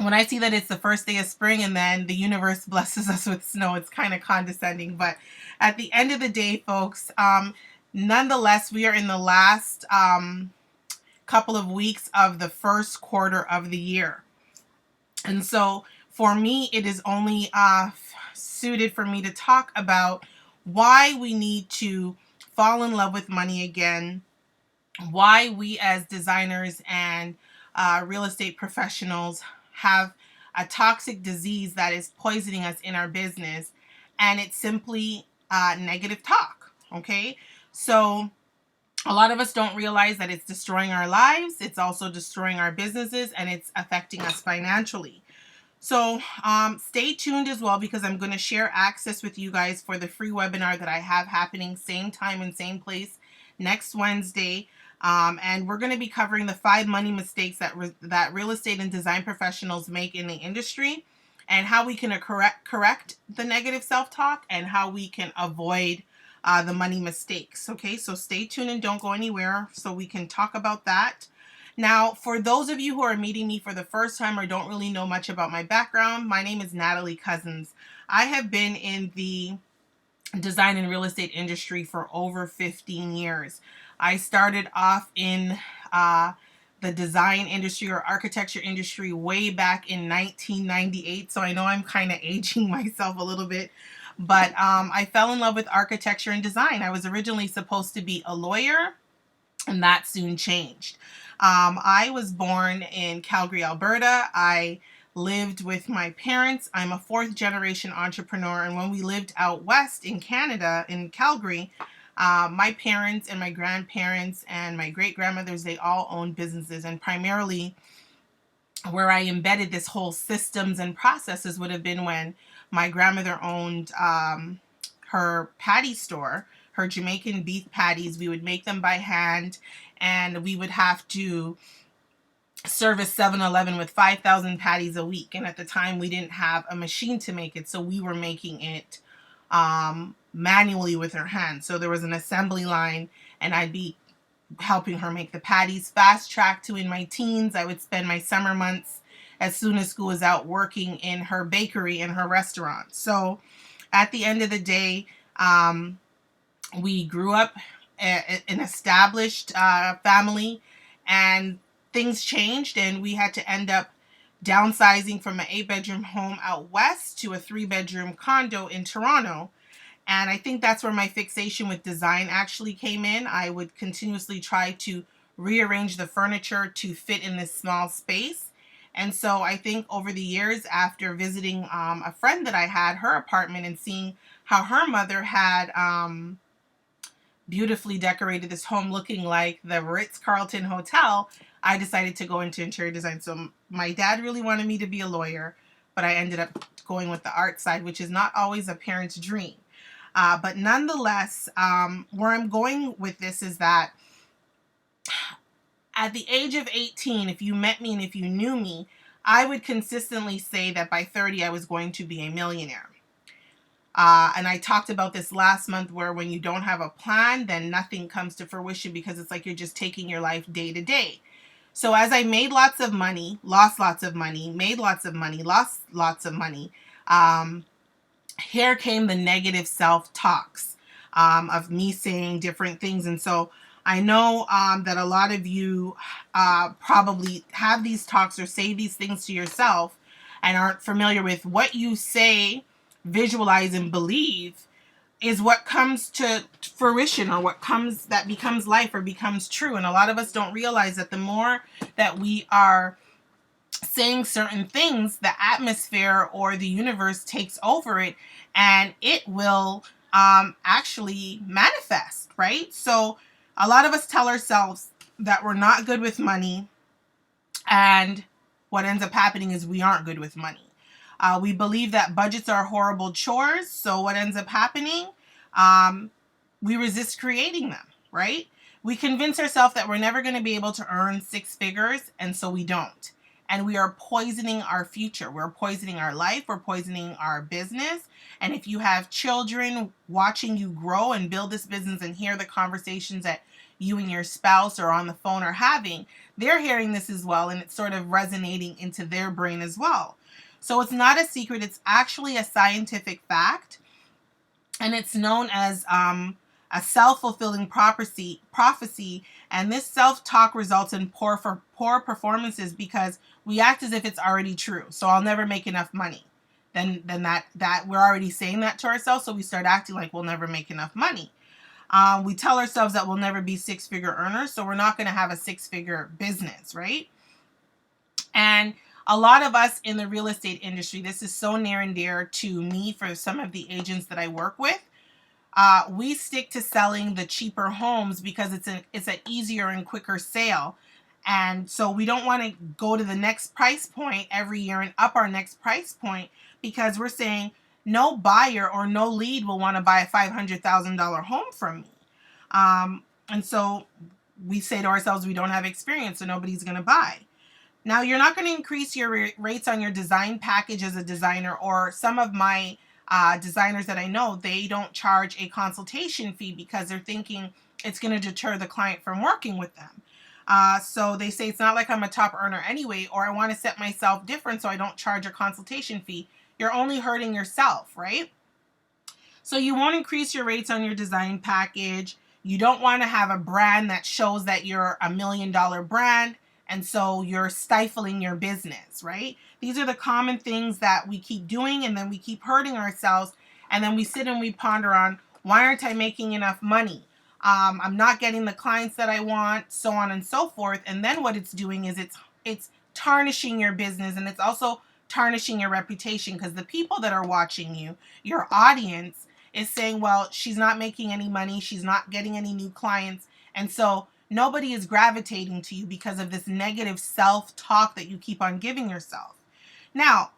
when I see that it's the first day of spring and then the universe blesses us with snow, it's kind of condescending. But at the end of the day, folks, nonetheless, we are in the last couple of weeks of the first quarter of the year. And so for me, it is only suited for me to talk about why we need to fall in love with money again, why we as designers and real estate professionals have a toxic disease that is poisoning us in our business, and it's simply negative talk. Okay, so a lot of us don't realize that it's destroying our lives, it's also destroying our businesses, and it's affecting us financially. So stay tuned as well, because I'm going to share access with you guys for the free webinar that I have happening same time and same place next Wednesday. And we're going to be covering the 5 money mistakes that real estate and design professionals make in the industry, and how we can correct the negative self-talk, and how we can avoid the money mistakes. Okay, so stay tuned and don't go anywhere so we can talk about that. Now, for those of you who are meeting me for the first time or don't really know much about my background, my name is Natalie Cousins. I have been in the design and real estate industry for over 15 years. I started off in the design industry or architecture industry way back in 1998, so I know I'm kind of aging myself a little bit. But I fell in love with architecture and design. I was originally supposed to be a lawyer, and that soon changed. I was born in Calgary, Alberta. I lived with my parents. I'm a 4th generation entrepreneur. And when we lived out west in Canada, in Calgary, my parents and my grandparents and my great grandmothers, they all owned businesses. And primarily where I embedded this whole systems and processes would have been when my grandmother owned her patty store, her Jamaican beef patties. We would make them by hand, and we would have to service 7-Eleven with 5,000 patties a week. And at the time, we didn't have a machine to make it, so we were making it manually with her hands. So there was an assembly line, and I'd be helping her make the patties. Fast track to in my teens, I would spend my summer months, as soon as school was out, working in her bakery and her restaurant. So at the end of the day, we grew up an established family, and things changed, and we had to end up downsizing from an 8-bedroom home out west to a 3-bedroom condo in Toronto. And I think that's where my fixation with design actually came in. I would continuously try to rearrange the furniture to fit in this small space. And so I think over the years, after visiting a friend that I had, her apartment, and seeing how her mother had beautifully decorated this home looking like the Ritz-Carlton Hotel, I decided to go into interior design. So my dad really wanted me to be a lawyer, but I ended up going with the art side, which is not always a parent's dream. But nonetheless, where I'm going with this is that at the age of 18, if you met me and if you knew me, I would consistently say that by 30, I was going to be a millionaire. And I talked about this last month, where when you don't have a plan, then nothing comes to fruition, because it's like you're just taking your life day to day. So as I made lots of money, lost lots of money, made lots of money, lost lots of money, here came the negative self-talks of me saying different things. And so I know that a lot of you probably have these talks or say these things to yourself and aren't familiar with what you say, visualize, and believe is what comes to fruition, or what comes that becomes life or becomes true. And a lot of us don't realize that the more that we are saying certain things, the atmosphere or the universe takes over it, and it will actually manifest, right? So a lot of us tell ourselves that we're not good with money, and what ends up happening is we aren't good with money. We believe that budgets are horrible chores, so what ends up happening? We resist creating them, right? We convince ourselves that we're never going to be able to earn 6 figures, and so we don't. And we are poisoning our future. We're poisoning our life. We're poisoning our business. And if you have children watching you grow and build this business and hear the conversations that you and your spouse or on the phone are having, they're hearing this as well, and it's sort of resonating into their brain as well. So it's not a secret, it's actually a scientific fact, and it's known as a self-fulfilling prophecy. And this self-talk results in poor performances because we act as if it's already true. So I'll never make enough money. Then that we're already saying that to ourselves, so we start acting like we'll never make enough money. We tell ourselves that we'll never be six-figure earners, so we're not going to have a six-figure business, right? And a lot of us in the real estate industry, this is so near and dear to me for some of the agents that I work with. We stick to selling the cheaper homes because it's an easier and quicker sale. And so we don't want to go to the next price point every year and up our next price point, because we're saying no buyer or no lead will want to buy a $500,000 home from me. And so we say to ourselves, we don't have experience, so nobody's going to buy. Now, you're not going to increase your rates on your design package as a designer, or some of my designers that I know, they don't charge a consultation fee because they're thinking it's going to deter the client from working with them. So they say, it's not like I'm a top earner anyway, or I want to set myself different so I don't charge a consultation fee. You're only hurting yourself, right? So you won't increase your rates on your design package. You don't want to have a brand that shows that you're $1 million brand, and so you're stifling your business, right? These are the common things that we keep doing, and then we keep hurting ourselves, and then we sit and we ponder on, why aren't I making enough money? I'm not getting the clients that I want, so on and so forth. And then what it's doing is it's tarnishing your business, and it's also tarnishing your reputation, because the people that are watching you, your audience, is saying, well, she's not making any money, she's not getting any new clients, and so nobody is gravitating to you because of this negative self-talk that you keep on giving yourself. Now,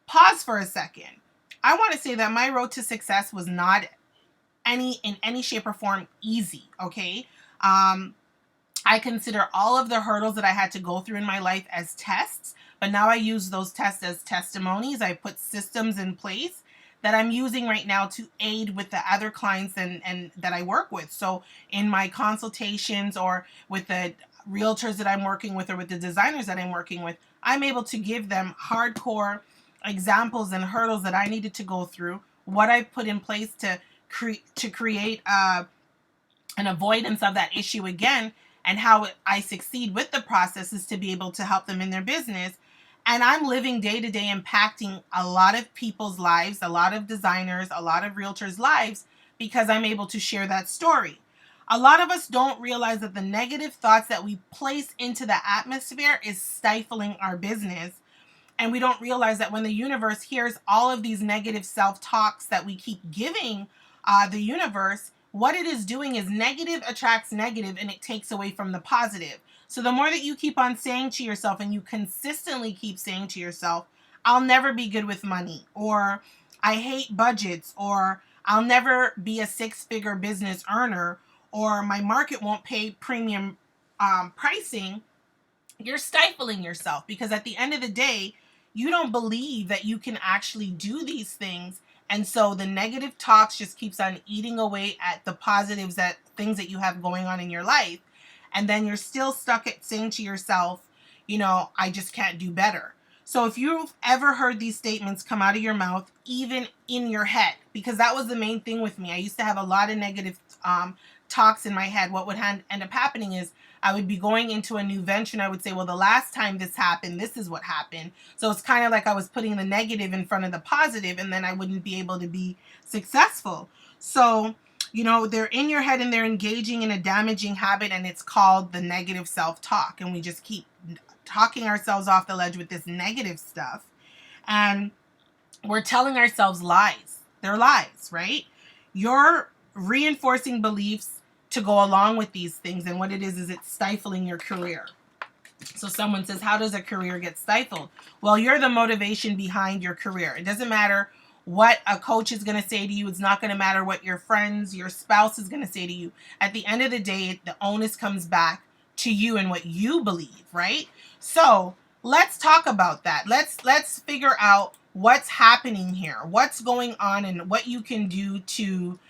pause for a second. I want to say that my road to success was not in any shape or form easy, okay? I consider all of the hurdles that I had to go through in my life as tests, but now I use those tests as testimonies. I put systems in place that I'm using right now to aid with the other clients and that I work with. So in my consultations, or with the realtors that I'm working with, or with the designers that I'm working with, I'm able to give them hardcore examples and hurdles that I needed to go through, what I put in place to create an avoidance of that issue again, and how I succeed with the process is to be able to help them in their business. And I'm living day to day, impacting a lot of people's lives, a lot of designers, a lot of realtors' lives, because I'm able to share that story. A lot of us don't realize that the negative thoughts that we place into the atmosphere is stifling our business. And we don't realize that when the universe hears all of these negative self-talks that we keep giving the universe, what it is doing is negative attracts negative, and it takes away from the positive. So the more that you keep on saying to yourself, and you consistently keep saying to yourself, I'll never be good with money, or I hate budgets, or I'll never be a six-figure business earner, or my market won't pay premium pricing, you're stifling yourself, because at the end of the day, you don't believe that you can actually do these things. And so the negative talks just keeps on eating away at the positives, that things that you have going on in your life. And then you're still stuck at saying to yourself, I just can't do better. So if you've ever heard these statements come out of your mouth, even in your head, because that was the main thing with me. I used to have a lot of negative talks in my head. What would end up happening is I would be going into a new venture, and I would say, well, the last time this happened, this is what happened. So it's kind of like I was putting the negative in front of the positive, and then I wouldn't be able to be successful. So, they're in your head, and they're engaging in a damaging habit, and it's called the negative self-talk. And we just keep talking ourselves off the ledge with this negative stuff. And we're telling ourselves lies. They're lies, right? You're reinforcing beliefs to go along with these things, and what it is it's stifling your career. So someone says, how does a career get stifled? Well, you're the motivation behind your career. It doesn't matter what a coach is going to say to you. It's not going to matter what your friends, your spouse is going to say to you. At the end of the day, the onus comes back to you and what you believe, right? So let's talk about that. Let's figure out what's happening here, what's going on, and what you can do to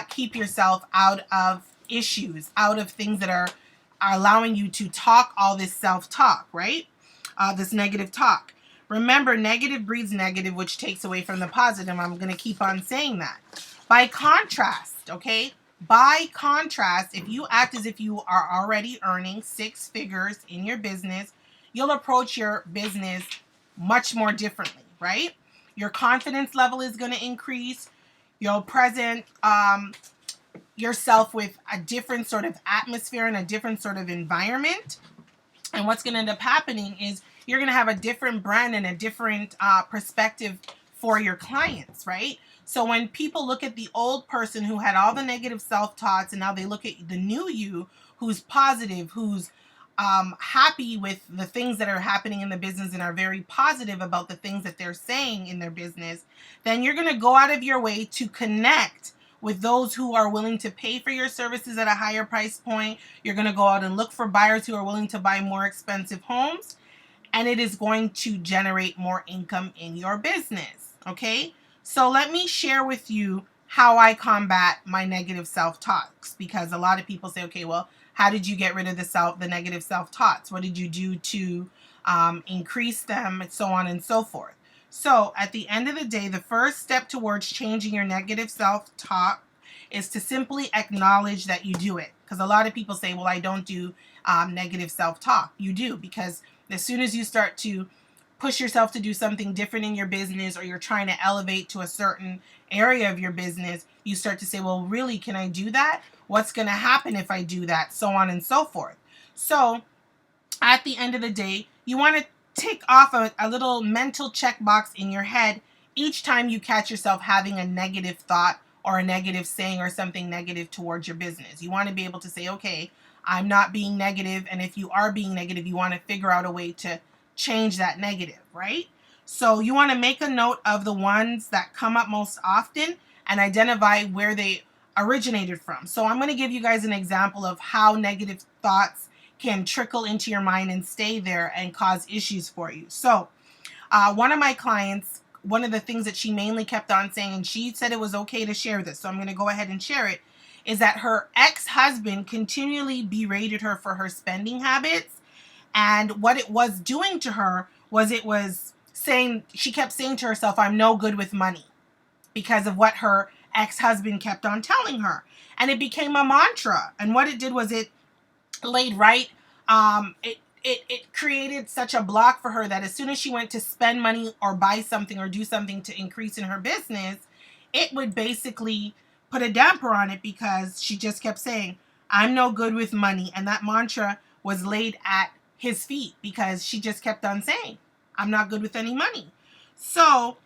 keep yourself out of issues, out of things that are allowing you to talk all this self-talk, right? This negative talk. Remember, negative breeds negative, which takes away from the positive. I'm going to keep on saying that. By contrast, okay? By contrast, if you act as if you are already earning six figures in your business, you'll approach your business much more differently, right? Your confidence level is going to increase. You'll present yourself with a different sort of atmosphere and a different sort of environment. And what's going to end up happening is you're going to have a different brand and a different perspective for your clients, right? So when people look at the old person who had all the negative self-thoughts, and now they look at the new you who's positive, who's happy with the things that are happening in the business and are very positive about the things that they're saying in their business, then you're going to go out of your way to connect with those who are willing to pay for your services at a higher price point. You're going to go out and look for buyers who are willing to buy more expensive homes, and it is going to generate more income in your business. Okay? So let me share with you how I combat my negative self-talks, because a lot of people say, okay, well, how did you get rid of the negative self-talks? What did you do to increase them, and so on and so forth? So at the end of the day, the first step towards changing your negative self-talk is to simply acknowledge that you do it. Because a lot of people say, well, I don't do negative self-talk. You do, because as soon as you start to push yourself to do something different in your business, or you're trying to elevate to a certain area of your business, you start to say, well, really, can I do that? What's going to happen if I do that? So on and so forth. So at the end of the day, you want to tick off a little mental checkbox in your head each time you catch yourself having a negative thought or a negative saying or something negative towards your business. You want to be able to say, okay, I'm not being negative. And if you are being negative, you want to figure out a way to change that negative, right? So you want to make a note of the ones that come up most often and identify where they originated from. So I'm going to give you guys an example of how negative thoughts can trickle into your mind and stay there and cause issues for you. So one of my clients, one of the things that she mainly kept on saying, and she said it was okay to share this, so I'm going to go ahead and share it, is that her ex-husband continually berated her for her spending habits. And what it was doing to her was, it was saying, she kept saying to herself, I'm no good with money, because of what her ex-husband kept on telling her. And it became a mantra. And what it did was it laid right, it created such a block for her that as soon as she went to spend money or buy something or do something to increase in her business, it would basically put a damper on it, because she just kept saying, I'm no good with money. And that mantra was laid at his feet, because she just kept on saying, I'm not good with any money. So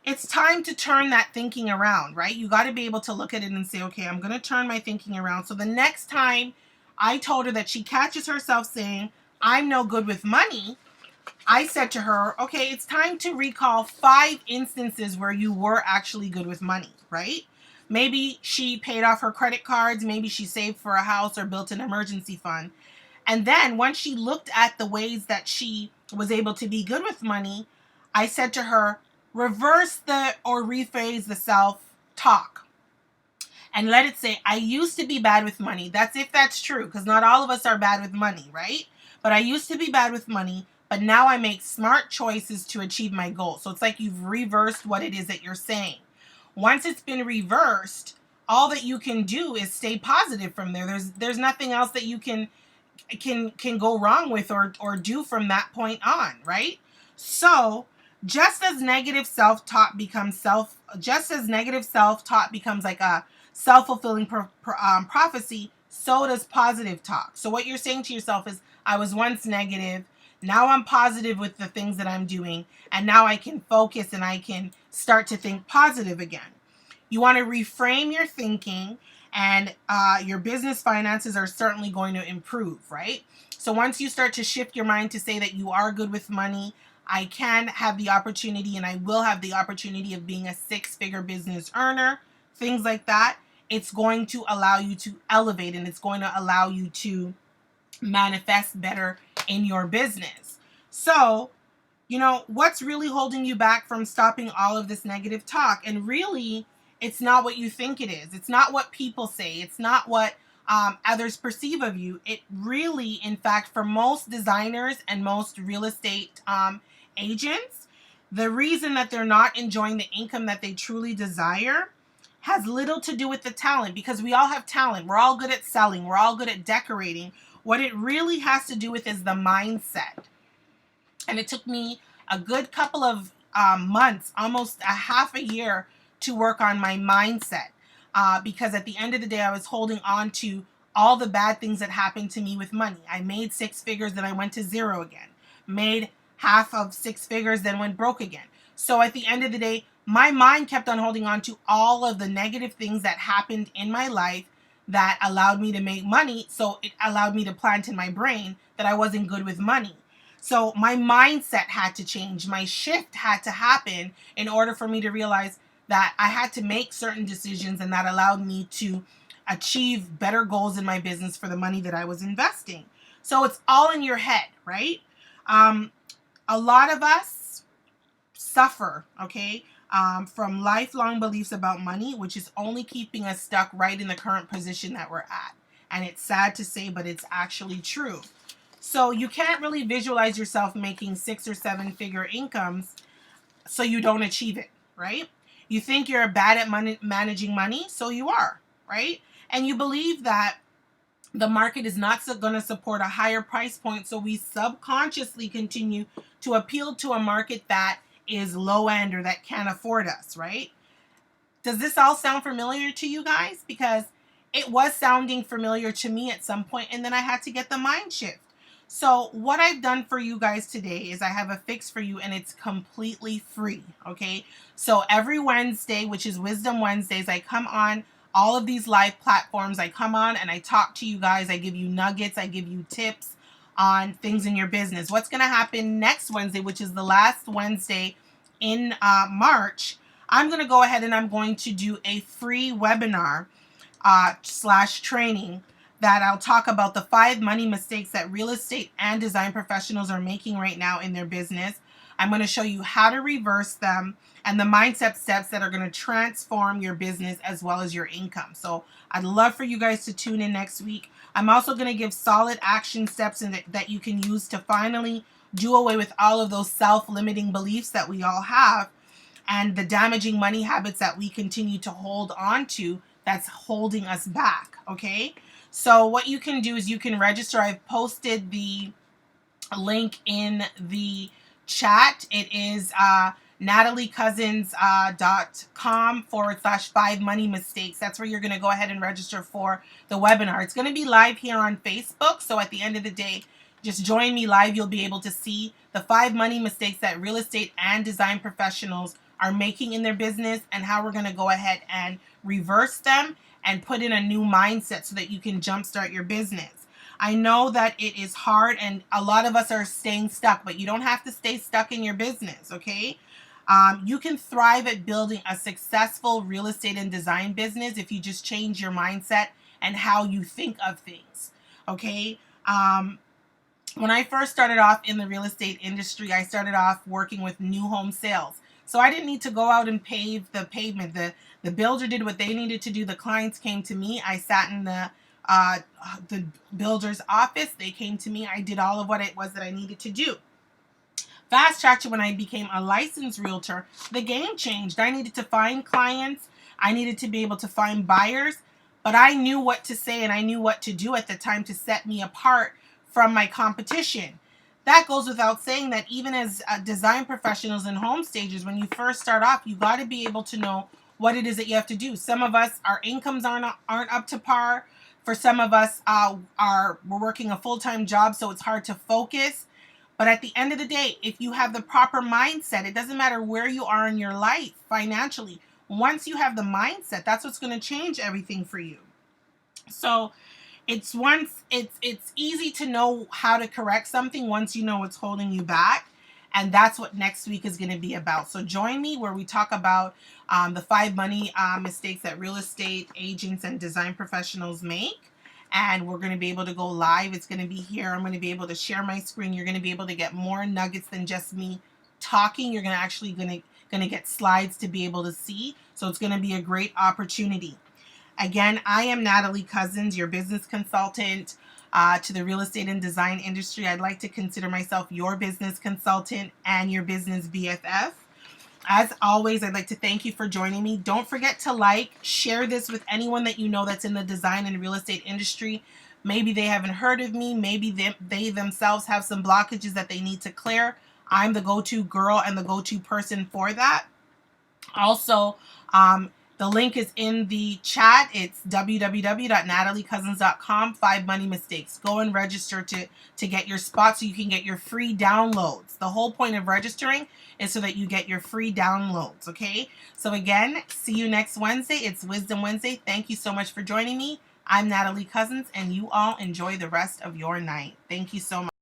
it's time to turn that thinking around, right? You got to be able to look at it and say, okay, I'm going to turn my thinking around. So the next time I told her that she catches herself saying, I'm no good with money, I said to her, okay, it's time to recall 5 instances where you were actually good with money, right? Maybe she paid off her credit cards. Maybe she saved for a house or built an emergency fund. And then once she looked at the ways that she was able to be good with money, I said to her, reverse or rephrase the self-talk. And let it say, I used to be bad with money. That's if that's true, because not all of us are bad with money, right? But I used to be bad with money, but now I make smart choices to achieve my goal. So it's like you've reversed what it is that you're saying. Once it's been reversed, all that you can do is stay positive from there. There's nothing else that you can go wrong with or do from that point on, right? So just as negative self-talk becomes like a self-fulfilling prophecy, so does positive talk. So what you're saying to yourself is, I was once negative, now I'm positive with the things that I'm doing, and now I can focus and I can start to think positive again. You want to reframe your thinking, and your business finances are certainly going to improve, right? So once you start to shift your mind to say that you are good with money, I can have the opportunity, and I will have the opportunity of being a 6-figure business earner, things like that, it's going to allow you to elevate, and it's going to allow you to manifest better in your business. So, what's really holding you back from stopping all of this negative talk? And really, it's not what you think it is. It's not what people say. It's not what others perceive of you. It really, in fact, for most designers and most real estate agents, the reason that they're not enjoying the income that they truly desire has little to do with the talent, because we all have talent. We're all good at selling. We're all good at decorating. What it really has to do with is the mindset. And it took me a good couple of months, almost a half a year, to work on my mindset. Because at the end of the day, I was holding on to all the bad things that happened to me with money. I made six figures, then I went to zero again. Made half of six figures, then went broke again. So at the end of the day, my mind kept on holding on to all of the negative things that happened in my life that allowed me to make money. So it allowed me to plant in my brain that I wasn't good with money. So my mindset had to change. My shift had to happen in order for me to realize that I had to make certain decisions, and that allowed me to achieve better goals in my business for the money that I was investing. So it's all in your head, right? A lot of us suffer, okay, from lifelong beliefs about money, which is only keeping us stuck right in the current position that we're at. And it's sad to say, but it's actually true. So you can't really visualize yourself making 6 or 7 figure incomes so you don't achieve it, right? You think you're bad at managing money, so you are, right? And you believe that the market is not going to support a higher price point, so we subconsciously continue to appeal to a market that is low end or that can't afford us, right? Does this all sound familiar to you guys? Because it was sounding familiar to me at some point, and then I had to get the mind shift. So what I've done for you guys today is I have a fix for you, and it's completely free, okay? So every Wednesday, which is Wisdom Wednesdays, I come on all of these live platforms. I come on and I talk to you guys. I give you nuggets. I give you tips on things in your business. What's going to happen next Wednesday, which is the last Wednesday in March, I'm going to go ahead and I'm going to do a free webinar / training that I'll talk about the 5 money mistakes that real estate and design professionals are making right now in their business. I'm going to show you how to reverse them and the mindset steps that are going to transform your business as well as your income. So I'd love for you guys to tune in next week. I'm also going to give solid action steps that you can use to finally do away with all of those self-limiting beliefs that we all have and the damaging money habits that we continue to hold on to that's holding us back, okay? So what you can do is you can register. I've posted the link in the chat. It is nataliecousins.com / 5 money mistakes. That's where you're going to go ahead and register for the webinar. It's going to be live here on Facebook. So at the end of the day, just join me live. You'll be able to see the 5 money mistakes that real estate and design professionals are making in their business and how we're going to go ahead and reverse them and put in a new mindset so that you can jumpstart your business. I know that it is hard and a lot of us are staying stuck, but you don't have to stay stuck in your business, okay? You can thrive at building a successful real estate and design business if you just change your mindset and how you think of things, okay? When I first started off in the real estate industry, I started off working with new home sales. So I didn't need to go out and pave the pavement. The builder did what they needed to do. The clients came to me. I sat in the builder's office. They came to me. I did all of what it was that I needed to do. Fast track to when I became a licensed realtor, the game changed. I needed to find clients. I needed to be able to find buyers. But I knew what to say and I knew what to do at the time to set me apart from my competition. That goes without saying that even as design professionals and home stagers, when you first start off, you got to be able to know what it is that you have to do. Some of us, our incomes aren't up to par. For some of us, we're working a full-time job, so it's hard to focus. But at the end of the day, if you have the proper mindset, it doesn't matter where you are in your life financially. Once you have the mindset, that's what's going to change everything for you. So it's easy to know how to correct something once you know what's holding you back. And that's what next week is going to be about. So join me where we talk about the 5 money mistakes that real estate agents and design professionals make. And we're going to be able to go live. It's going to be here. I'm going to be able to share my screen. You're going to be able to get more nuggets than just me talking. You're going to actually going to get slides to be able to see. So it's going to be a great opportunity. Again, I am Natalie Cousins, your business consultant to the real estate and design industry. I'd like to consider myself your business consultant and your business BFF. As always, I'd like to thank you for joining me. Don't forget to share this with anyone that you know that's in the design and real estate industry. Maybe they haven't heard of me. Maybe they themselves have some blockages that they need to clear. I'm the go-to girl and the go-to person for that. Also, the link is in the chat. It's www.nataliecousins.com. 5 money mistakes. Go and register to get your spot so you can get your free downloads. The whole point of registering is so that you get your free downloads, okay? So again, see you next Wednesday. It's Wisdom Wednesday. Thank you so much for joining me. I'm Natalie Cousins, and you all enjoy the rest of your night. Thank you so much.